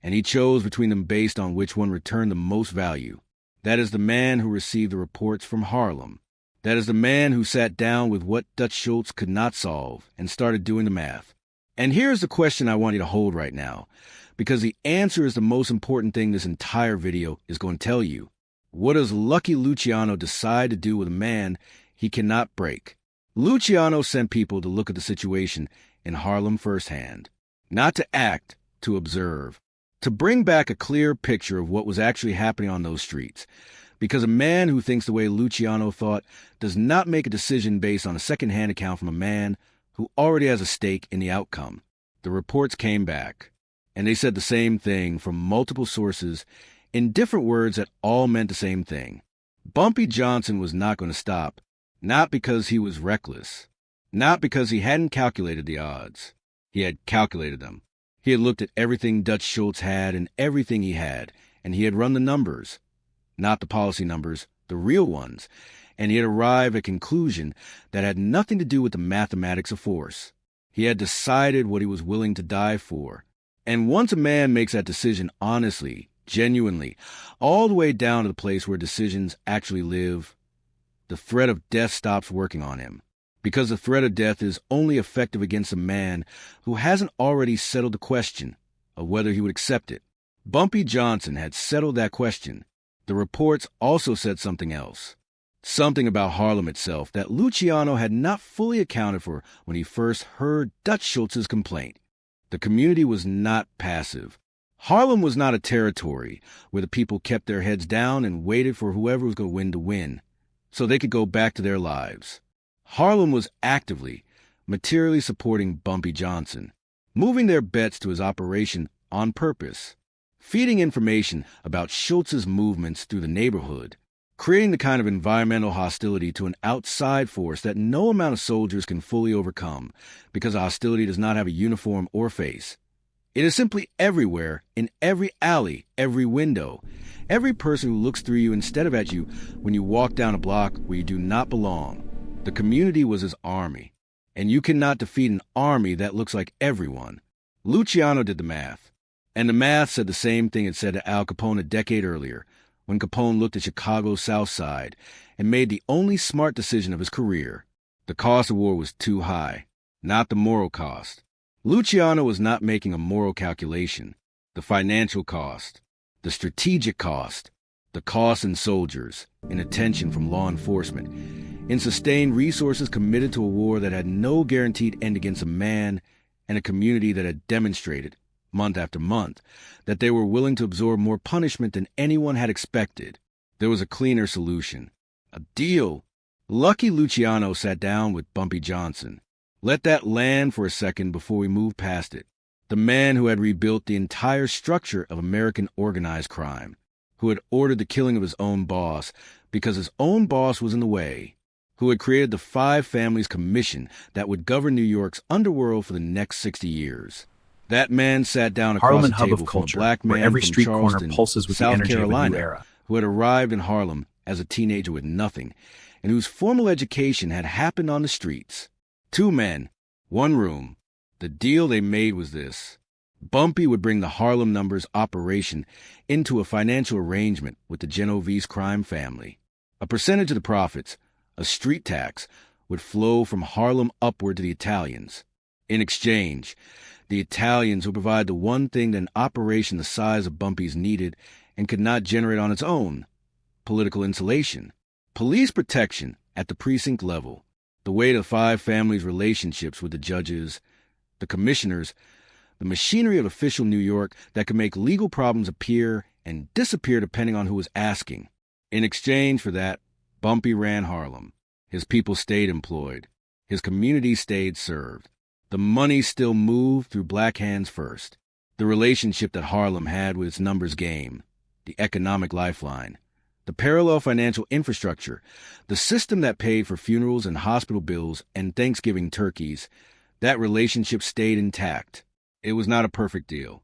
[SPEAKER 1] and he chose between them based on which one returned the most value. That is the man who received the reports from Harlem. That is the man who sat down with what Dutch Schultz could not solve and started doing the math. And here's the question I want you to hold right now, because the answer is the most important thing this entire video is going to tell you. What does Lucky Luciano decide to do with a man he cannot break? Luciano sent people to look at the situation in Harlem firsthand, not to act, to observe, to bring back a clear picture of what was actually happening on those streets, because a man who thinks the way Luciano thought does not make a decision based on a second-hand account from a man who already has a stake in the outcome. The reports came back, and they said the same thing from multiple sources in different words that all meant the same thing. Bumpy Johnson was not going to stop, not because he was reckless, not because he hadn't calculated the odds. He had calculated them. He had looked at everything Dutch Schultz had and everything he had, and he had run the numbers. Not the policy numbers, the real ones, and he had arrived at a conclusion that had nothing to do with the mathematics of force. He had decided what he was willing to die for. And once a man makes that decision honestly, genuinely, all the way down to the place where decisions actually live, the threat of death stops working on him. Because the threat of death is only effective against a man who hasn't already settled the question of whether he would accept it. Bumpy Johnson had settled that question. The reports also said something else. Something about Harlem itself that Luciano had not fully accounted for when he first heard Dutch Schultz's complaint. The community was not passive. Harlem was not a territory where the people kept their heads down and waited for whoever was going to win to win, so they could go back to their lives. Harlem was actively, materially supporting Bumpy Johnson, moving their bets to his operation on purpose, feeding information about Schultz's movements through the neighborhood, creating the kind of environmental hostility to an outside force that no amount of soldiers can fully overcome, because hostility does not have a uniform or face. It is simply everywhere, in every alley, every window, every person who looks through you instead of at you when you walk down a block where you do not belong. The community was his army, and you cannot defeat an army that looks like everyone. Luciano did the math, and the math said the same thing it said to Al Capone a decade earlier, when Capone looked at Chicago's South Side and made the only smart decision of his career. The cost of war was too high, not the moral cost. Luciano was not making a moral calculation. The financial cost, the strategic cost, the cost in soldiers, in attention from law enforcement, in sustained resources committed to a war that had no guaranteed end against a man and a community that had demonstrated, month after month, that they were willing to absorb more punishment than anyone had expected. There was a cleaner solution. A deal. Lucky Luciano sat down with Bumpy Johnson. Let that land for a second before we move past it. The man who had rebuilt the entire structure of American organized crime, who had ordered the killing of his own boss because his own boss was in the way, who had created the 5 Families Commission that would govern New York's underworld for the next 60 years. That man sat down across
[SPEAKER 3] Harlem,
[SPEAKER 1] the
[SPEAKER 3] hub
[SPEAKER 1] table
[SPEAKER 3] of
[SPEAKER 1] from a
[SPEAKER 3] culture,
[SPEAKER 1] black
[SPEAKER 3] where
[SPEAKER 1] man
[SPEAKER 3] every
[SPEAKER 1] from
[SPEAKER 3] street corner
[SPEAKER 1] Charleston,
[SPEAKER 3] pulses with the
[SPEAKER 1] South
[SPEAKER 3] energy of a new
[SPEAKER 1] Carolina,
[SPEAKER 3] era.
[SPEAKER 1] who had arrived in Harlem as a teenager with nothing, and whose formal education had happened on the streets. 2 men, 1 room. The deal they made was this. Bumpy would bring the Harlem Numbers operation into a financial arrangement with the Genovese crime family. A percentage of the profits, a street tax, would flow from Harlem upward to the Italians. In exchange, the Italians would provide the one thing that an operation the size of Bumpy's needed and could not generate on its own: political insulation, police protection, at the precinct level, the weight of five families' relationships with the judges, the commissioners, the machinery of official New York that could make legal problems appear and disappear depending on who was asking. In exchange for that, Bumpy ran Harlem. His people stayed employed. His community stayed served. The money still moved through black hands first. The relationship that Harlem had with its numbers game, the economic lifeline, the parallel financial infrastructure, the system that paid for funerals and hospital bills and Thanksgiving turkeys, that relationship stayed intact. It was not a perfect deal.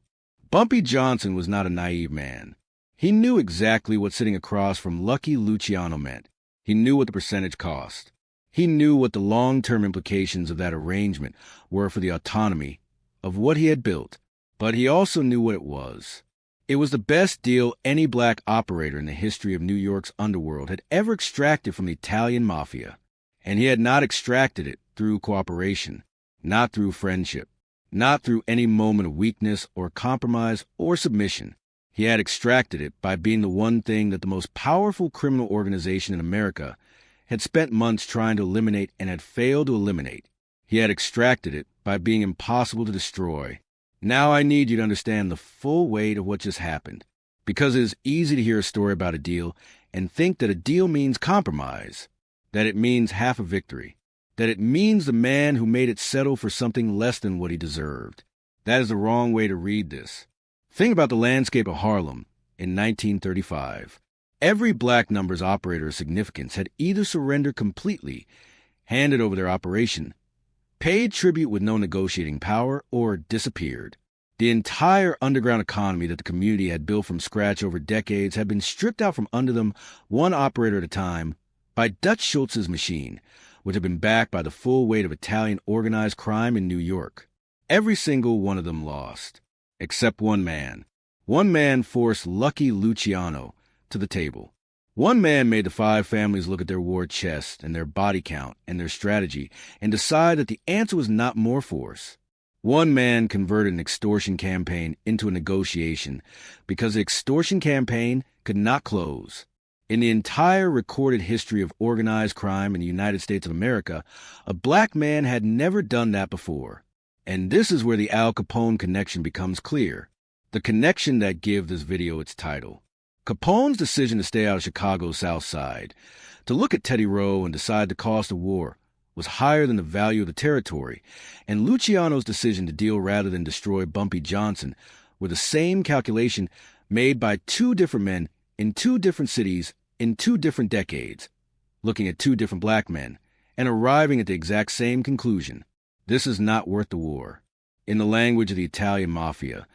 [SPEAKER 1] Bumpy Johnson was not a naive man. He knew exactly what sitting across from Lucky Luciano meant. He knew what the percentage cost. He knew what the long-term implications of that arrangement were for the autonomy of what he had built. But he also knew what it was. It was the best deal any black operator in the history of New York's underworld had ever extracted from the Italian Mafia. And he had not extracted it through cooperation, not through friendship, not through any moment of weakness or compromise or submission. He had extracted it by being the one thing that the most powerful criminal organization in America had spent months trying to eliminate and had failed to eliminate. He had extracted it by being impossible to destroy. Now I need you to understand the full weight of what just happened, because it is easy to hear a story about a deal and think that a deal means compromise, that it means half a victory, that it means the man who made it settle for something less than what he deserved. That is the wrong way to read this. Think about the landscape of Harlem in 1935. Every black numbers operator of significance had either surrendered completely, handed over their operation, paid tribute with no negotiating power, or disappeared. The entire underground economy that the community had built from scratch over decades had been stripped out from under them, one operator at a time, by Dutch Schultz's machine, which had been backed by the full weight of Italian organized crime in New York. Every single one of them lost, except one man. One man forced Lucky Luciano to the table. One man made the five families look at their war chest and their body count and their strategy and decide that the answer was not more force. One man converted an extortion campaign into a negotiation because the extortion campaign could not close. In the entire recorded history of organized crime in the United States of America, a black man had never done that before. And this is where the Al Capone connection becomes clear, the connection that gives this video its title. Capone's decision to stay out of Chicago's South Side, to look at Teddy Rowe and decide the cost of war, was higher than the value of the territory, and Luciano's decision to deal rather than destroy Bumpy Johnson were the same calculation made by two different men in two different cities in two different decades, looking at two different black men, and arriving at the exact same conclusion. This is not worth the war. In the language of the Italian Mafia,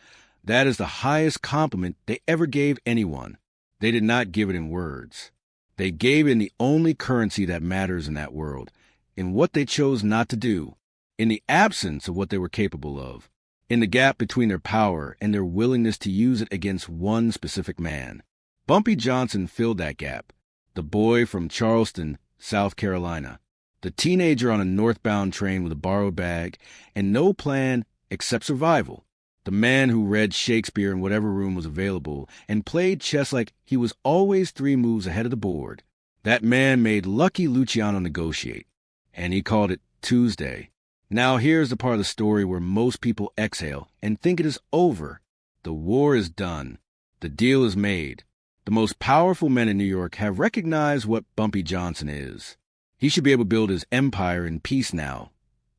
[SPEAKER 1] that is the highest compliment they ever gave anyone. They did not give it in words. They gave it in the only currency that matters in that world, in what they chose not to do, in the absence of what they were capable of, in the gap between their power and their willingness to use it against one specific man. Bumpy Johnson filled that gap, the boy from Charleston, South Carolina, the teenager on a northbound train with a borrowed bag and no plan except survival. The man who read Shakespeare in whatever room was available and played chess like he was always 3 moves ahead of the board. That man made Lucky Luciano negotiate, and he called it Tuesday. Now here's the part of the story where most people exhale and think it is over. The war is done. The deal is made. The most powerful men in New York have recognized what Bumpy Johnson is. He should be able to build his empire in peace now,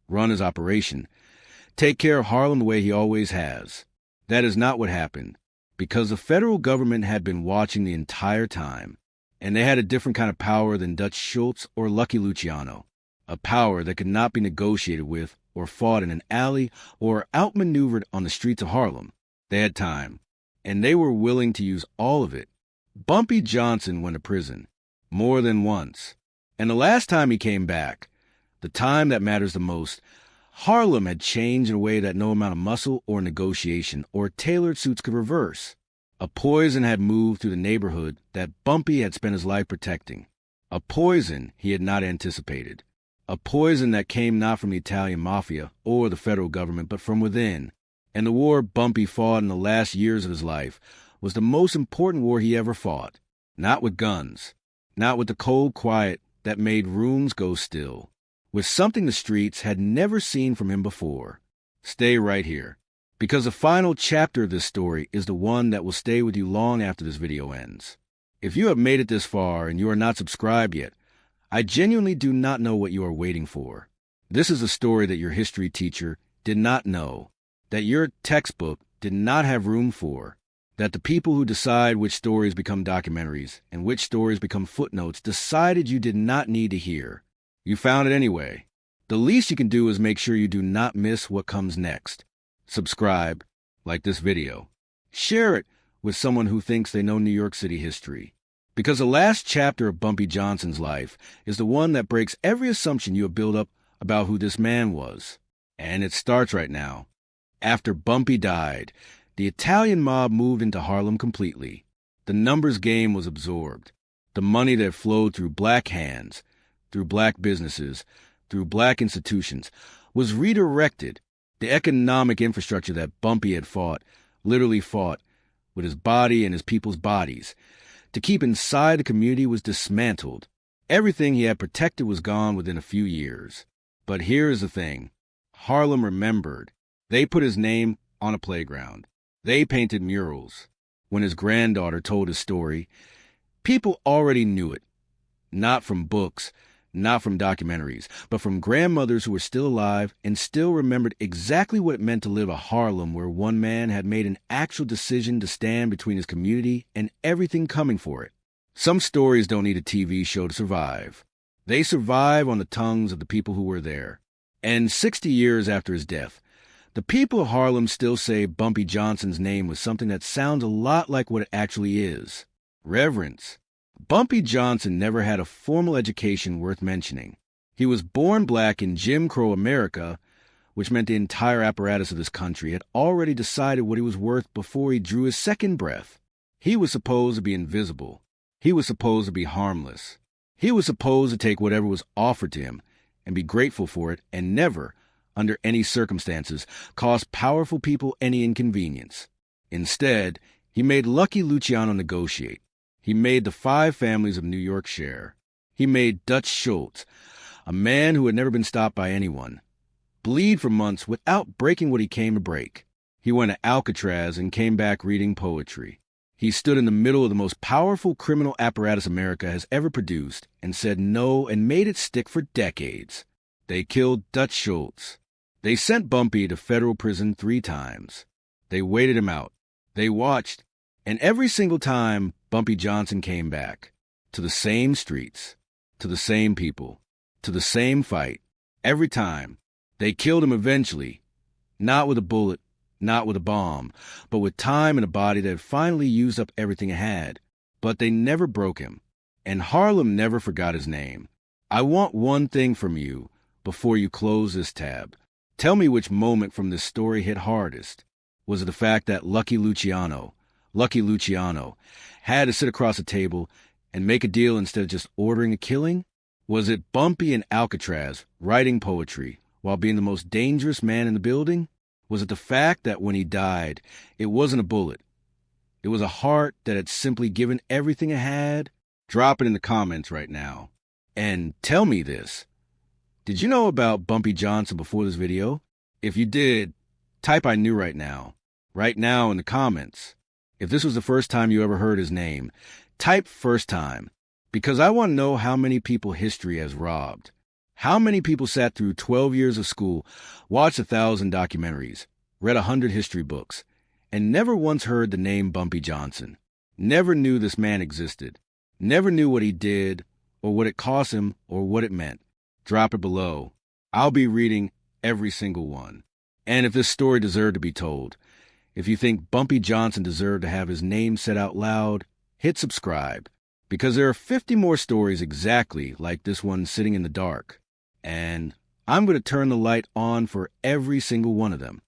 [SPEAKER 1] run his operation, take care of Harlem the way he always has. That is not what happened, because the federal government had been watching the entire time, and they had a different kind of power than Dutch Schultz or Lucky Luciano, a power that could not be negotiated with or fought in an alley or outmaneuvered on the streets of Harlem. They had time, and they were willing to use all of it. Bumpy Johnson went to prison, more than once, and the last time he came back, the time that matters the most, Harlem had changed in a way that no amount of muscle or negotiation or tailored suits could reverse. A poison had moved through the neighborhood that Bumpy had spent his life protecting. A poison he had not anticipated. A poison that came not from the Italian Mafia or the federal government, but from within. And the war Bumpy fought in the last years of his life was the most important war he ever fought. Not with guns. Not with the cold quiet that made rooms go still, with something the streets had never seen from him before. Stay right here, because the final chapter of this story is the one that will stay with you long after this video ends. If you have made it this far and you are not subscribed yet, I genuinely do not know what you are waiting for. This is a story that your history teacher did not know, that your textbook did not have room for, that the people who decide which stories become documentaries and which stories become footnotes decided you did not need to hear. You found it anyway. The least you can do is make sure you do not miss what comes next. Subscribe, like this video. Share it with someone who thinks they know New York City history. Because the last chapter of Bumpy Johnson's life is the one that breaks every assumption you have built up about who this man was. And it starts right now. After Bumpy died, the Italian mob moved into Harlem completely. The numbers game was absorbed. The money that flowed through black hands, through black businesses, through black institutions, was redirected. The economic infrastructure that Bumpy had literally fought, with his body and his people's bodies, to keep inside the community was dismantled. Everything he had protected was gone within a few years. But here is the thing. Harlem remembered. They put his name on a playground. They painted murals. When his granddaughter told his story, people already knew it. Not from books, not from documentaries, but from grandmothers who were still alive and still remembered exactly what it meant to live a Harlem where one man had made an actual decision to stand between his community and everything coming for it. Some stories don't need a TV show to survive. They survive on the tongues of the people who were there. And 60 years after his death, the people of Harlem still say Bumpy Johnson's name was something that sounds a lot like what it actually is: reverence. Bumpy Johnson never had a formal education worth mentioning. He was born black in Jim Crow America, which meant the entire apparatus of this country had already decided what he was worth before he drew his second breath. He was supposed to be invisible. He was supposed to be harmless. He was supposed to take whatever was offered to him and be grateful for it and never, under any circumstances, cause powerful people any inconvenience. Instead, he made Lucky Luciano negotiate. He made the 5 families of New York share. He made Dutch Schultz, a man who had never been stopped by anyone, bleed for months without breaking what he came to break. He went to Alcatraz and came back reading poetry. He stood in the middle of the most powerful criminal apparatus America has ever produced and said no and made it stick for decades. They killed Dutch Schultz. They sent Bumpy to federal prison 3 times. They waited him out. They watched. And every single time, Bumpy Johnson came back. To the same streets. To the same people. To the same fight. Every time. They killed him eventually. Not with a bullet. Not with a bomb. But with time and a body that had finally used up everything it had. But they never broke him. And Harlem never forgot his name. I want one thing from you before you close this tab. Tell me which moment from this story hit hardest. Was it the fact that Lucky Luciano, had to sit across a table and make a deal instead of just ordering a killing? Was it Bumpy in Alcatraz writing poetry while being the most dangerous man in the building? Was it the fact that when he died, it wasn't a bullet? It was a heart that had simply given everything it had? Drop it in the comments right now. And tell me this. Did you know about Bumpy Johnson before this video? If you did, type "I knew" right now in the comments. If this was the first time you ever heard his name, type "first time," because I want to know how many people history has robbed. How many people sat through 12 years of school, watched 1,000 documentaries, read 100 history books, and never once heard the name Bumpy Johnson. Never knew this man existed. Never knew what he did, or what it cost him, or what it meant. Drop it below. I'll be reading every single one. And if this story deserved to be told, if you think Bumpy Johnson deserved to have his name said out loud, hit subscribe, because there are 50 more stories exactly like this one sitting in the dark. And I'm going to turn the light on for every single one of them.